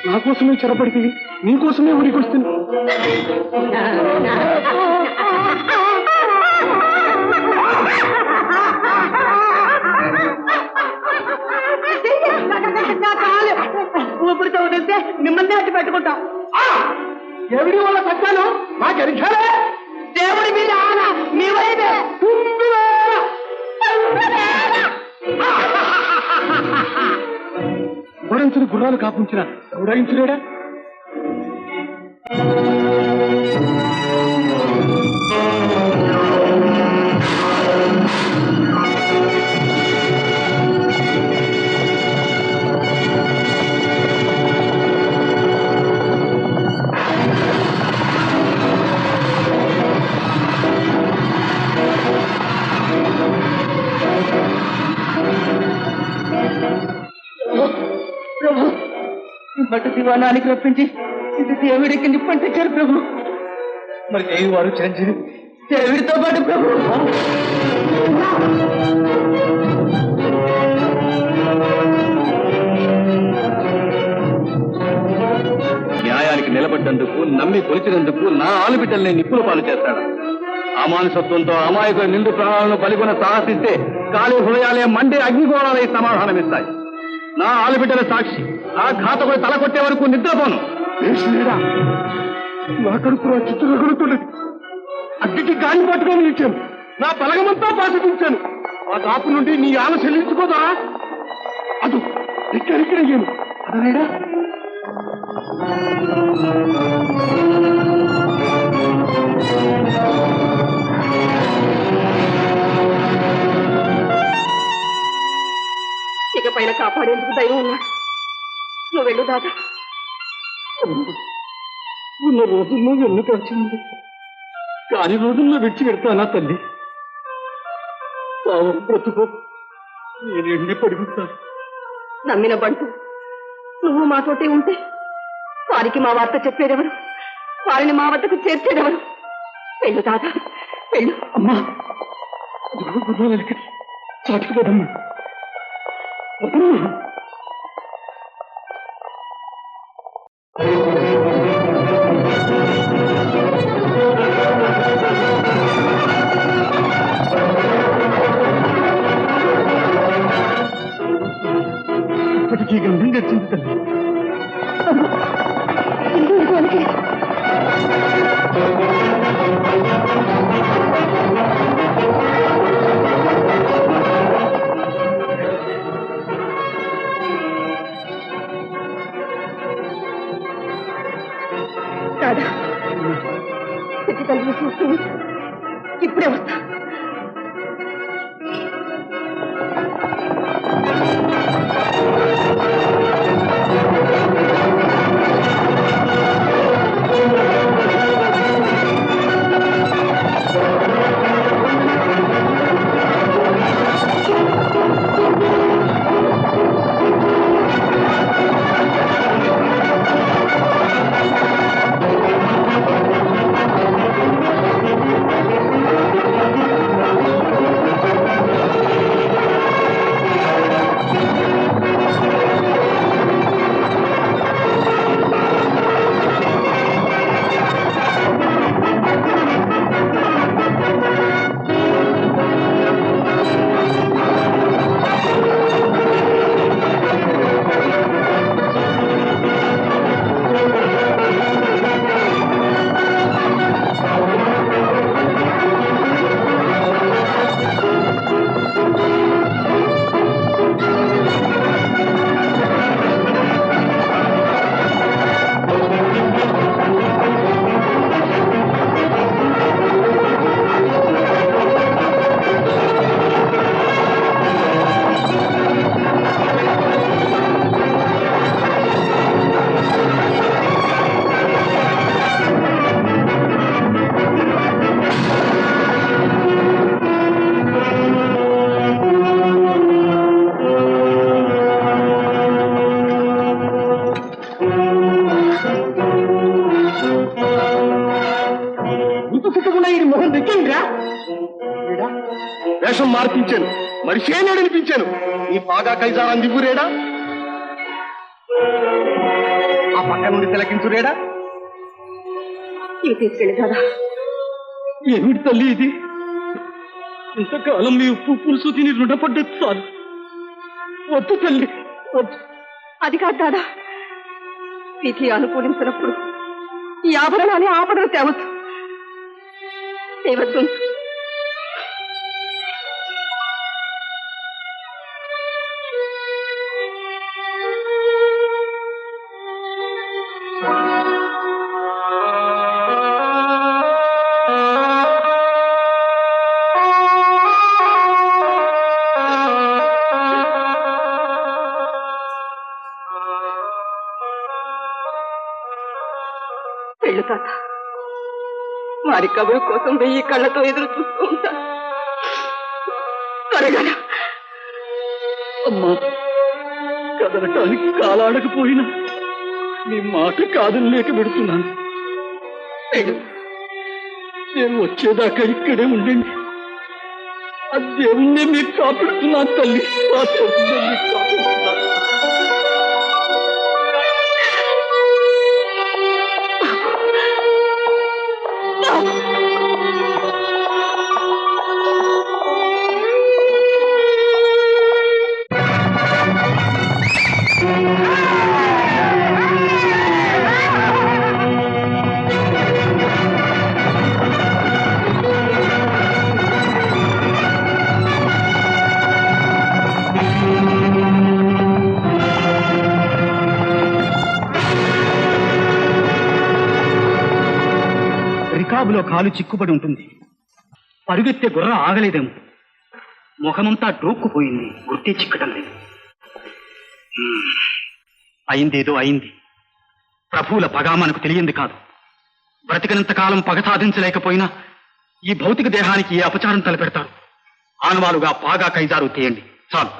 నా కోసమే చెరపడితే నీకోసమే ఊరికొస్తుంది. ఊపిరితో వదిలితే మిమ్మల్ని అడ్డు పెట్టుకుంటాం. ఎవరి వల్ల సత్యాలు నాకు ఎరిచాలే. దేవుడి మీద ఆన మీ వైపే ఓడించిన గుర్రాలు కాపుంచిన ఉడాయించలేడా? ప్రభు బట్టు దివాణానికి రప్పించి ఇది దేవుడికి నిప్పంటారు ప్రభు. మరి దేవి వారు చిరంజీవి దేవుడితో పాటు ప్రభు. న్యాయానికి నిలబడ్డందుకు నమ్మి కొలిచినందుకు నా ఆలుబిడ్డల్ని నిప్పుల పాలు చేస్తాడు. అమానుషత్వంతో అమాయకుల నిండు ప్రాణాలను బలిగొన సాహసిస్తే కాళీ హృదయాలే మండే అగ్నిగోళాలై సమాధానమిస్తాయి. నా ఆలుబిడ్డల సాక్షి నా ఘాతకుడు తల కొట్టే వరకు నిద్రపోను. నా కడుపు నా చిత్తులు రగులుతున్నది. అగ్గికి గాలి పట్టుకొని నిలిచాను. నా బలగమంతా పాటించాను. ఆ దాపు నుండి నీ ఆన చెల్లించుకోదా? అదు ఇక్కడిక్కడయ్యాను అదనేడా? ఇక పైన కాపాడేందుకు దైవం ఉన్నాడు. నువ్వు వెళ్ళు దాదా. ఉన్న రోజుల్లో ఎన్ను కలిసింది. కాని రోజుల్లో విడిచి పెడతానా తల్లి? పావం బ్రతుకో నేను ఎండి పడుకుంటాను. నమ్మిన బంటు నువ్వు మాతోటే ఉంటే వారికి మా వార్త చెప్పేదెవరు? వారిని మా వద్దకు చేర్చేదెవరు? వెళ్ళు దాదా వెళ్ళు. అమ్మా గుర్రాలకి చాటుకుపోదమ్మా. ఇప్పటికీ గంధం గడిచింది తల్లి. దాదా పెద్ద తల్లి చూస్తూ ఇప్పుడే వస్తా. ఇంకేంట్రా? వేషం మార్పించాను, మనిషే నడిపించాను. నీ బాగా కైజారా దిగురేడా, ఆ పక్క నుండి తిలకించురేడా. ఇవి తీసుకెళ్ళి కదా. ఏమిటి తల్లి ఇది? ఇంతకాలం మీ ఉప్పు పులుసు తిని రుణపడ్డది చాలు. వద్దు తల్లి, వద్దు. అది కాదు దాదా, విధి అనుకూలించినప్పుడు ఈ ఆభరణాన్ని ఆపదలు తేవచ్చు. తేవద్దు. వెళ్ళు తాత, వారి కబురు కోసం 1000 కళ్ళతో ఎదురు చూస్తూ ఉంటాను. త్వరగా అమ్మా, కదలటానికి కాలాడకపోయినా నీ మాట కాదని లేక పెడుతున్నాను. వెళ్ళు. నేను వచ్చేదాకా ఇక్కడే ఉండండి. ఆ దేవుణ్ణే మీకు కాపాడుతున్నాను తల్లి, ఆ దేవుణ్ణే మీకు కాపాడుతున్నాను. రికాబులో కాలు చిక్కుబడి ఉంటుంది. పరుగెత్తే గుర్రం ఆగలేదేమో. ముఖమంతా డోక్కుపోయింది, గుర్తే చిక్కటం లేదు. అయిందేదో అయింది. ప్రభువుల పగ మనకు తెలియంది కాదు. బ్రతికినంత కాలం పగ సాధించలేకపోయినా ఈ భౌతిక దేహానికి ఏ అపచారం తలపెడతారు. ఆనవాలుగా పాగా కైజారు తీయండి చాలు.